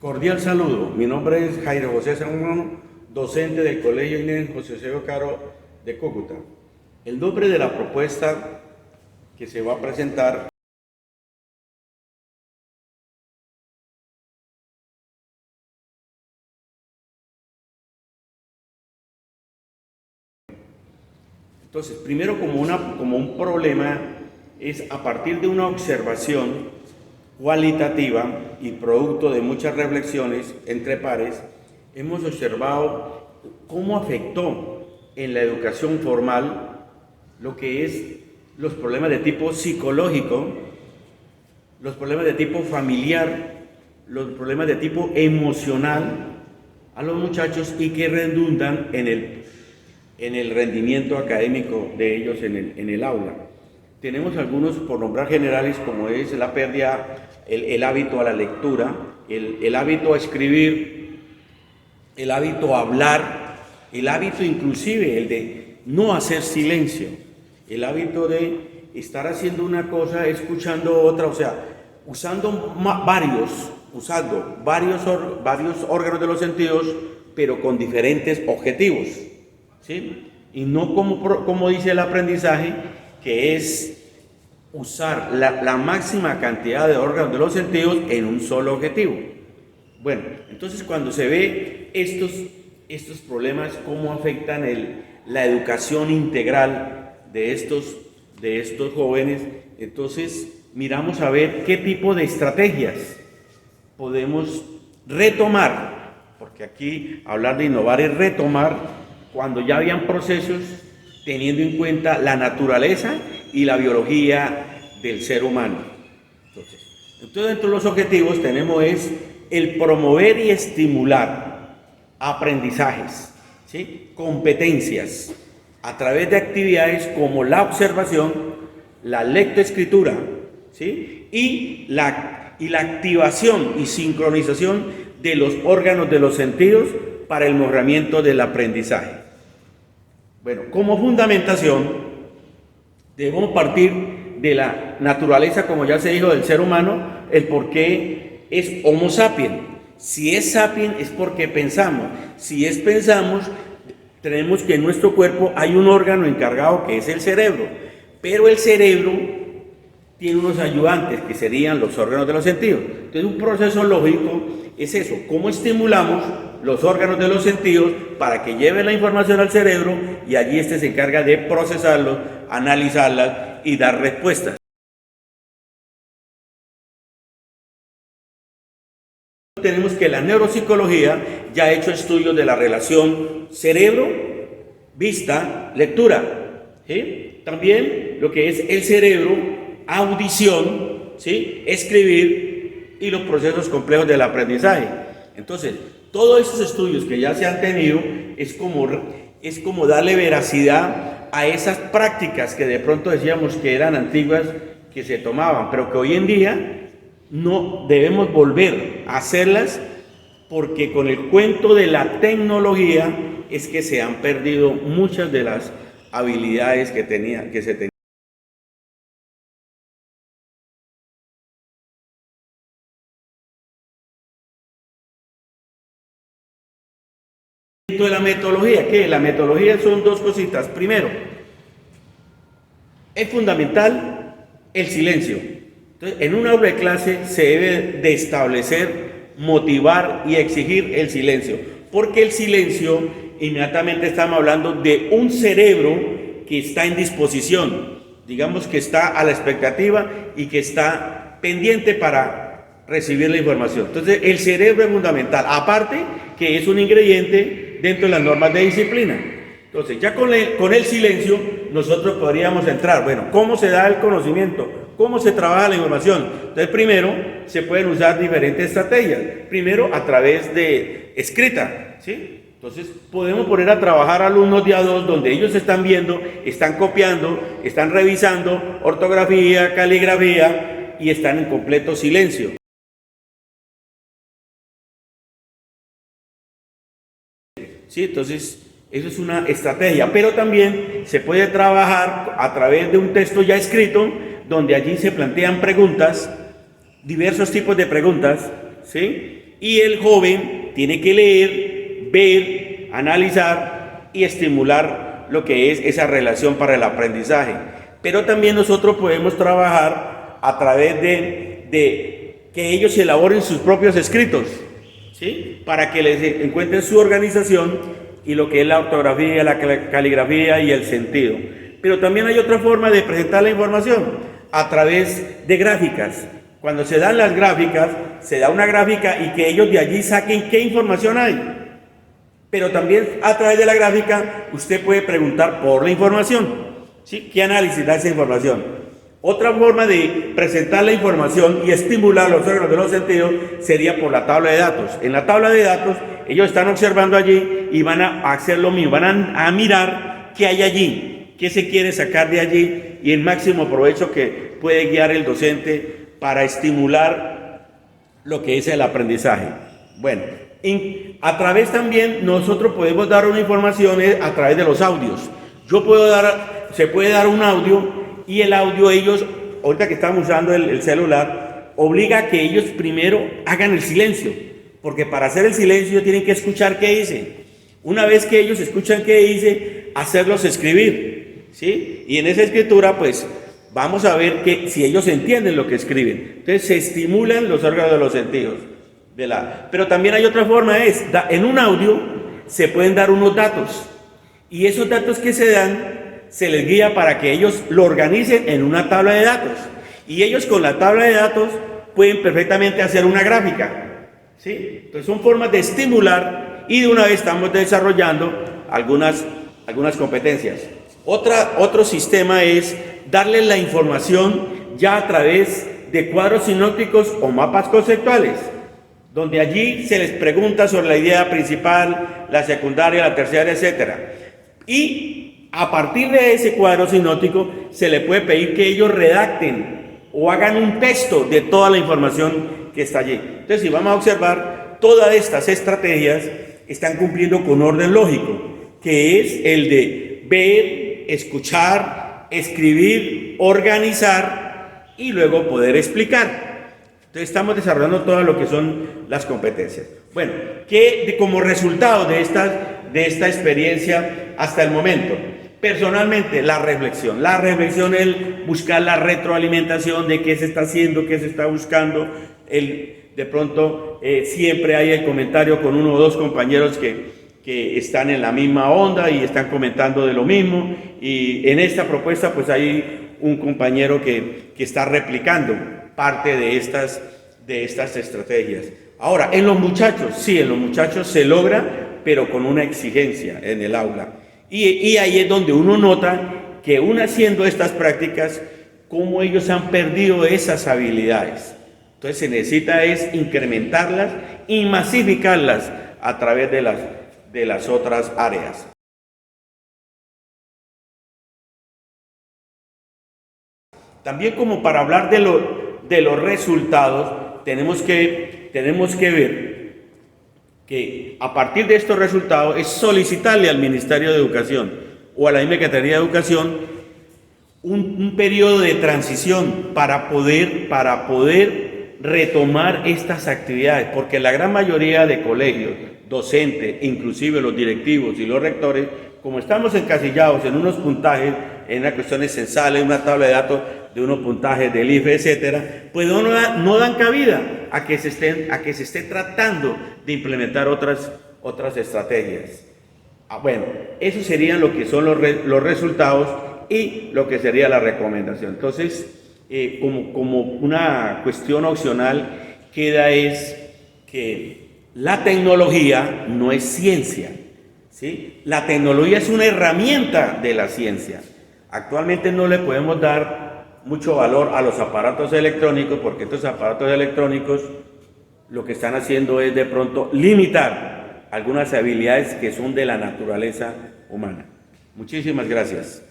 Cordial saludo, mi nombre es Jairo José Zambrano, docente del Colegio Inés José Eusebio Caro de Cúcuta. El nombre de la propuesta que se va a presentar. Entonces, primero como un problema es a partir de una observación cualitativa y producto de muchas reflexiones entre pares, hemos observado cómo afectó en la educación formal lo que es los problemas de tipo psicológico, los problemas de tipo familiar, los problemas de tipo emocional a los muchachos y que redundan en el rendimiento académico de ellos en el aula. Tenemos algunos, por nombrar generales, como es la pérdida, el hábito a la lectura, el hábito a escribir, el hábito a hablar, el hábito inclusive el de no hacer silencio, el hábito de estar haciendo una cosa, escuchando otra, o sea, usando varios órganos de los sentidos, pero con diferentes objetivos, ¿sí? Y no como dice el aprendizaje, que es usar la máxima cantidad de órganos de los sentidos en un solo objetivo. Bueno, entonces cuando se ve estos problemas, cómo afectan la educación integral de estos jóvenes, entonces miramos a ver qué tipo de estrategias podemos retomar, porque aquí hablar de innovar es retomar cuando ya habían procesos teniendo en cuenta la naturaleza y la biología del ser humano. Entonces dentro de los objetivos tenemos es el promover y estimular aprendizajes, ¿sí? Competencias a través de actividades como la observación, la lectoescritura, ¿sí? y la activación y sincronización de los órganos de los sentidos para el mejoramiento del aprendizaje. Bueno, como fundamentación debemos partir de la naturaleza, como ya se dijo, del ser humano, el por qué es Homo sapiens. Si es sapiens es porque pensamos. Si es pensamos, tenemos que en nuestro cuerpo hay un órgano encargado que es el cerebro, pero el cerebro tiene unos ayudantes que serían los órganos de los sentidos. Entonces un proceso lógico es eso, cómo estimulamos los órganos de los sentidos para que lleven la información al cerebro y allí este se encarga de procesarlo, analizarlas y dar respuestas. Tenemos que la neuropsicología ya ha hecho estudios de la relación cerebro, vista, lectura, ¿sí? También lo que es el cerebro, audición, ¿sí? Escribir y los procesos complejos del aprendizaje. Entonces, todos esos estudios que ya se han tenido es como darle veracidad a esas prácticas que de pronto decíamos que eran antiguas, que se tomaban, pero que hoy en día no debemos volver a hacerlas, porque con el cuento de la tecnología es que se han perdido muchas de las habilidades que se tenían. De la metodología, ¿qué? La metodología son dos cositas. Primero, es fundamental el silencio. Entonces, en una aula de clase se debe de establecer, motivar y exigir el silencio, porque el silencio inmediatamente estamos hablando de un cerebro que está en disposición, digamos que está a la expectativa y que está pendiente para recibir la información. Entonces, el cerebro es fundamental, aparte que es un ingrediente dentro de las normas de disciplina. Entonces, ya con el silencio nosotros podríamos entrar, bueno, ¿cómo se da el conocimiento? ¿Cómo se trabaja la información? Entonces, primero, se pueden usar diferentes estrategias. Primero, a través de escrita, ¿sí? Entonces, podemos poner a trabajar alumnos de A2 donde ellos están viendo, están copiando, están revisando ortografía, caligrafía y están en completo silencio. ¿Sí? Entonces, eso es una estrategia, pero también se puede trabajar a través de un texto ya escrito, donde allí se plantean preguntas, diversos tipos de preguntas, ¿sí? Y el joven tiene que leer, ver, analizar y estimular lo que es esa relación para el aprendizaje. Pero también nosotros podemos trabajar a través de que ellos elaboren sus propios escritos, ¿sí? Para que les encuentren su organización y lo que es la ortografía, la caligrafía y el sentido. Pero también hay otra forma de presentar la información, a través de gráficas. Cuando se dan las gráficas, se da una gráfica y que ellos de allí saquen qué información hay. Pero también a través de la gráfica usted puede preguntar por la información, ¿sí? ¿Qué análisis da esa información? Otra forma de presentar la información y estimular los órganos de los sentidos sería por la tabla de datos. En la tabla de datos ellos están observando allí y van a hacer lo mismo, van a mirar qué hay allí, qué se quiere sacar de allí y el máximo provecho que puede guiar el docente para estimular lo que es el aprendizaje. Bueno, a través también nosotros podemos dar una información a través de los audios. Se puede dar un audio y el audio ellos, ahorita que estamos usando el celular, obliga a que ellos primero hagan el silencio, porque para hacer el silencio tienen que escuchar qué dice. Una vez que ellos escuchan qué dice, hacerlos escribir, ¿sí? Y en esa escritura, pues, vamos a ver que si ellos entienden lo que escriben. Entonces se estimulan los órganos de los sentidos. Pero también hay otra forma, en un audio se pueden dar unos datos. Y esos datos que se dan, se les guía para que ellos lo organicen en una tabla de datos. Y ellos con la tabla de datos pueden perfectamente hacer una gráfica, ¿sí? Entonces son formas de estimular y de una vez estamos desarrollando algunas competencias. Otro sistema es darles la información ya a través de cuadros sinópticos o mapas conceptuales, donde allí se les pregunta sobre la idea principal, la secundaria, la terciaria, etc. Y a partir de ese cuadro sinóptico se le puede pedir que ellos redacten o hagan un texto de toda la información que está allí. Entonces, si vamos a observar, todas estas estrategias están cumpliendo con orden lógico, que es el de ver, escuchar, escribir, organizar y luego poder explicar. Entonces estamos desarrollando todo lo que son las competencias. Bueno, como resultado de esta experiencia hasta el momento, personalmente la reflexión es buscar la retroalimentación de qué se está haciendo, qué se está buscando. De pronto siempre hay el comentario con uno o dos compañeros que están en la misma onda y están comentando de lo mismo, y en esta propuesta pues hay un compañero que está replicando parte de estas estrategias. Ahora, en los muchachos se logra, pero con una exigencia en el aula. Y ahí es donde uno nota que uno haciendo estas prácticas, cómo ellos han perdido esas habilidades. Entonces se necesita es incrementarlas y masificarlas a través de las otras áreas. También, como para hablar de los resultados, tenemos que ver que a partir de estos resultados es solicitarle al Ministerio de Educación o a la misma Secretaría de Educación un periodo de transición para poder retomar estas actividades, porque la gran mayoría de colegios, docentes, inclusive los directivos y los rectores, como estamos encasillados en unos puntajes, en unas cuestiones censales, una tabla de datos de unos puntajes del IFE, etcétera, pues no dan cabida a que se esté tratando de implementar otras estrategias. Bueno, esos serían lo que son los resultados y lo que sería la recomendación. Entonces, como una cuestión opcional, queda es que la tecnología no es ciencia, ¿sí? La tecnología es una herramienta de la ciencia. Actualmente no le podemos dar mucho valor a los aparatos electrónicos, porque estos aparatos electrónicos lo que están haciendo es de pronto limitar algunas habilidades que son de la naturaleza humana. Muchísimas gracias.